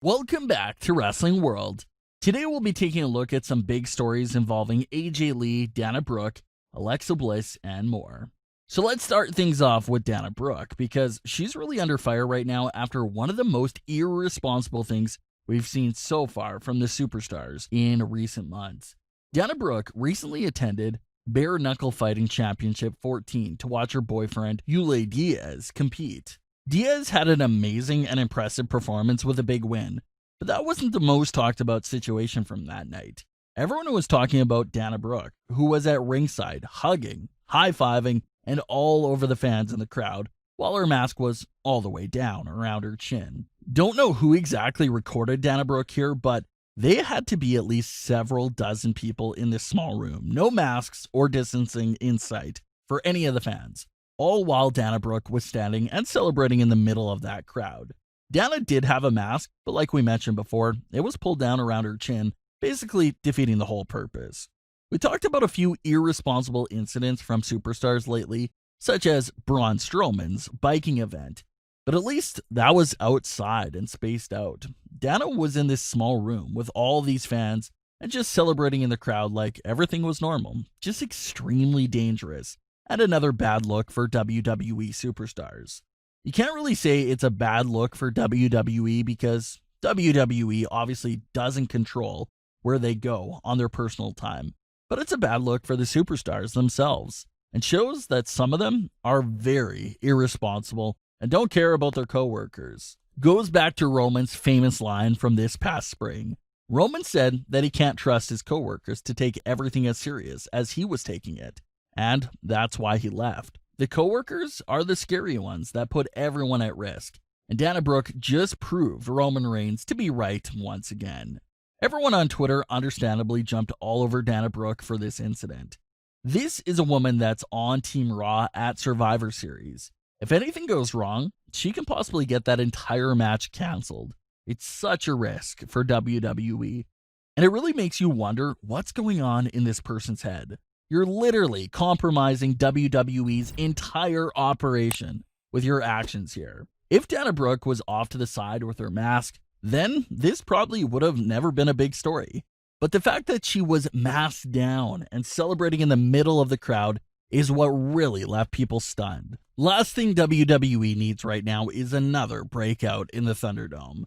Welcome back to Wrestling World. Today we'll be taking a look at some big stories involving AJ Lee, Dana Brooke, Alexa Bliss, and more. So let's start things off with Dana Brooke because she's really under fire right now after one of the most irresponsible things we've seen so far from the superstars in recent months. Dana Brooke recently attended Bare Knuckle Fighting Championship 14 to watch her boyfriend Yule Diaz compete. Diaz had an amazing and impressive performance with a big win, but that wasn't the most talked about situation from that night. Everyone was talking about Dana Brooke, who was at ringside, hugging, high-fiving, and all over the fans in the crowd, while her mask was all the way down around her chin. Don't know who exactly recorded Dana Brooke here, but they had to be at least several dozen people in this small room, no masks or distancing in sight for any of the fans. All while Dana Brooke was standing and celebrating in the middle of that crowd. Dana did have a mask, but like we mentioned before, it was pulled down around her chin, basically defeating the whole purpose. We talked about a few irresponsible incidents from superstars lately, such as Braun Strowman's biking event, but at least that was outside and spaced out. Dana was in this small room with all these fans and just celebrating in the crowd like everything was normal, just extremely dangerous. And another bad look for WWE superstars. You can't really say it's a bad look for WWE because WWE obviously doesn't control where they go on their personal time, but it's a bad look for the superstars themselves and shows that some of them are very irresponsible and don't care about their coworkers. Goes back to Roman's famous line from this past spring. Roman said that he can't trust his coworkers to take everything as serious as he was taking it. And that's why he left. The coworkers are the scary ones that put everyone at risk. And Dana Brooke just proved Roman Reigns to be right once again. Everyone on Twitter understandably jumped all over Dana Brooke for this incident. This is a woman that's on Team Raw at Survivor Series. If anything goes wrong, she can possibly get that entire match canceled. It's such a risk for WWE. And it really makes you wonder what's going on in this person's head. You're literally compromising WWE's entire operation with your actions here. If Dana Brooke was off to the side with her mask, then this probably would have never been a big story. But the fact that she was masked down and celebrating in the middle of the crowd is what really left people stunned. Last thing WWE needs right now is another breakout in the Thunderdome.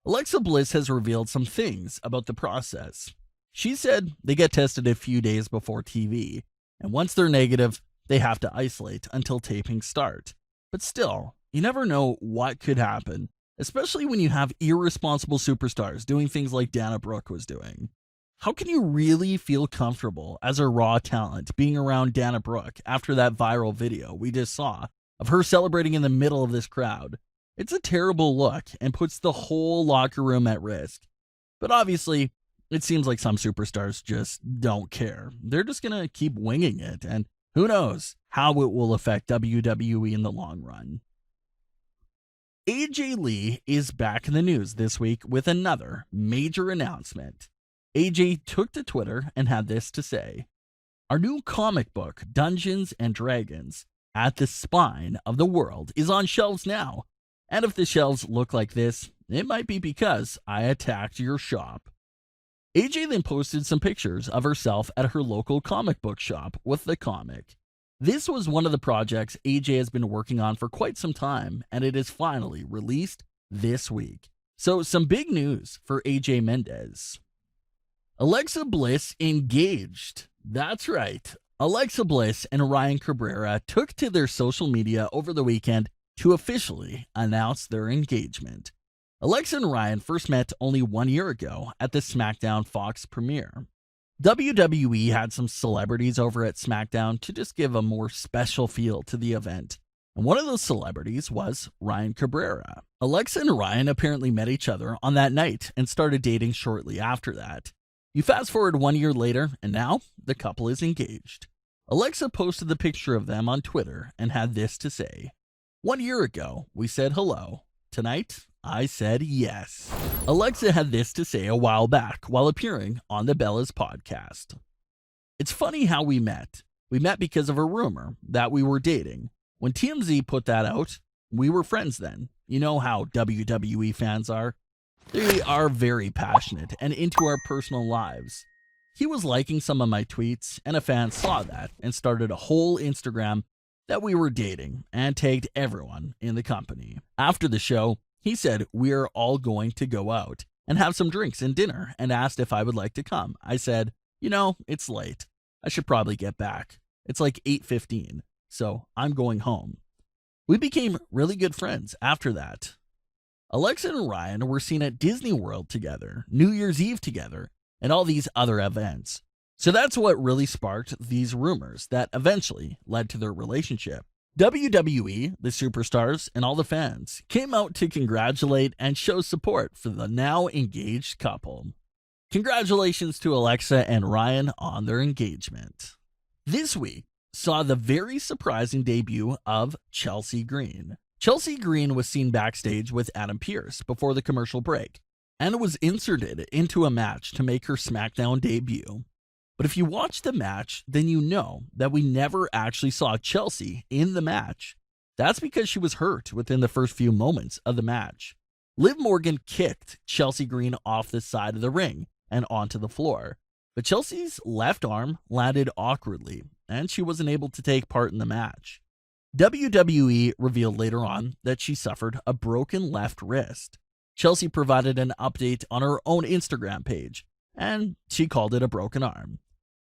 Alexa Bliss has revealed some things about the process. She said they get tested a few days before TV, and once they're negative, they have to isolate until tapings start. But still, you never know what could happen, especially when you have irresponsible superstars doing things like Dana Brooke was doing. How can you really feel comfortable as a Raw talent being around Dana Brooke after that viral video we just saw of her celebrating in the middle of this crowd? It's a terrible look and puts the whole locker room at risk. But obviously, it seems like some superstars just don't care. They're just going to keep winging it, and who knows how it will affect WWE in the long run. AJ Lee is back in the news this week with another major announcement. AJ took to Twitter and had this to say. Our new comic book, Dungeons and Dragons, at the Spine of the World, is on shelves now. And if the shelves look like this, it might be because I attacked your shop. AJ then posted some pictures of herself at her local comic book shop with the comic. This was one of the projects AJ has been working on for quite some time, and it is finally released this week. So some big news for AJ Mendez. Alexa Bliss engaged. That's right. Alexa Bliss and Ryan Cabrera took to their social media over the weekend to officially announce their engagement. Alexa and Ryan first met only 1 year ago at the Smackdown Fox premiere. WWE had some celebrities over at Smackdown to just give a more special feel to the event. And one of those celebrities was Ryan Cabrera. Alexa and Ryan apparently met each other on that night and started dating shortly after that. You fast forward 1 year later, and now the couple is engaged. Alexa posted the picture of them on Twitter and had this to say. 1 year ago, we said hello. Tonight, I said yes. Alexa had this to say a while back while appearing on the Bella's podcast. It's funny how we met. We met because of a rumor that we were dating. When TMZ put that out, we were friends then. You know how WWE fans are. They are very passionate and into our personal lives. He was liking some of my tweets, and a fan saw that and started a whole Instagram that we were dating and tagged everyone in the company. After the show, he said we're all going to go out and have some drinks and dinner and asked if I would like to come. I said, it's late. I should probably get back. It's like 8:15, so I'm going home. We became really good friends after that. Alexa and Ryan were seen at Disney World together, New Year's Eve together, and all these other events. So that's what really sparked these rumors that eventually led to their relationship. WWE, the superstars, and all the fans came out to congratulate and show support for the now engaged couple. Congratulations to Alexa and Ryan on their engagement. This week saw the very surprising debut of Chelsea Green. Chelsea Green was seen backstage with Adam Pearce before the commercial break and was inserted into a match to make her Smackdown debut. But if you watch the match, then you know that we never actually saw Chelsea in the match. That's because she was hurt within the first few moments of the match. Liv Morgan kicked Chelsea Green off the side of the ring and onto the floor, but Chelsea's left arm landed awkwardly, and she wasn't able to take part in the match. WWE revealed later on that she suffered a broken left wrist. Chelsea provided an update on her own Instagram page, and she called it a broken arm.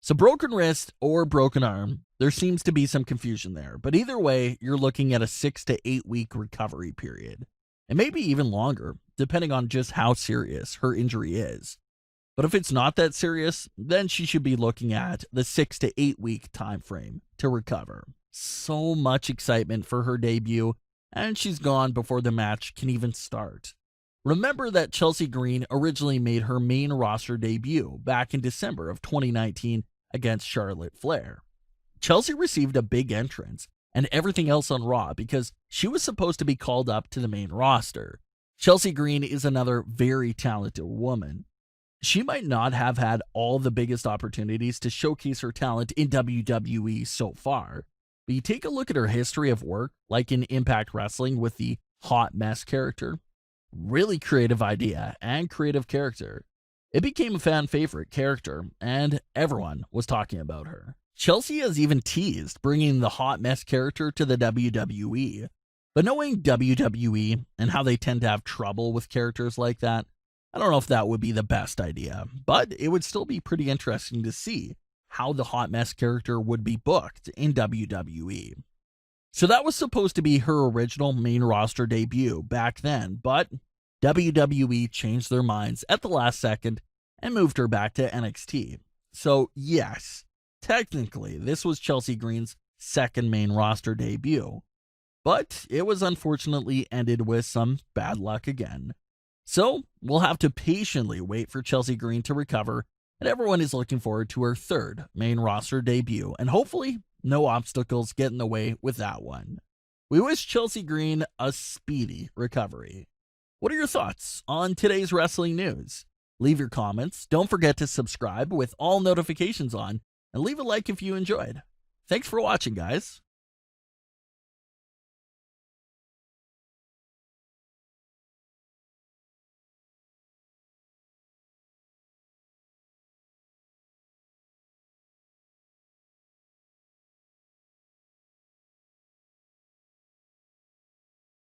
So broken wrist or broken arm, there seems to be some confusion there, but either way, you're looking at a 6 to 8 week recovery period, and maybe even longer, depending on just how serious her injury is. But if it's not that serious, then she should be looking at the 6 to 8 week time frame to recover. So much excitement for her debut, and she's gone before the match can even start. Remember that Chelsea Green originally made her main roster debut back in December of 2019 against Charlotte Flair. Chelsea received a big entrance and everything else on Raw because she was supposed to be called up to the main roster. Chelsea Green is another very talented woman. She might not have had all the biggest opportunities to showcase her talent in WWE so far, but you take a look at her history of work, like in Impact Wrestling with the Hot Mess character. Really creative idea and creative character. It became a fan favorite character, and everyone was talking about her. Chelsea has even teased bringing the Hot Mess character to the WWE, but knowing WWE and how they tend to have trouble with characters like that, I don't know if that would be the best idea, but it would still be pretty interesting to see how the Hot Mess character would be booked in WWE. So that was supposed to be her original main roster debut back then, but WWE changed their minds at the last second and moved her back to NXT. So yes, technically this was Chelsea Green's second main roster debut, but it was unfortunately ended with some bad luck again. So we'll have to patiently wait for Chelsea Green to recover, and everyone is looking forward to her third main roster debut, and hopefully no obstacles get in the way with that one. We wish Chelsea Green a speedy recovery. What are your thoughts on today's wrestling news? Leave your comments. Don't forget to subscribe with all notifications on, and leave a like if you enjoyed. Thanks for watching, guys.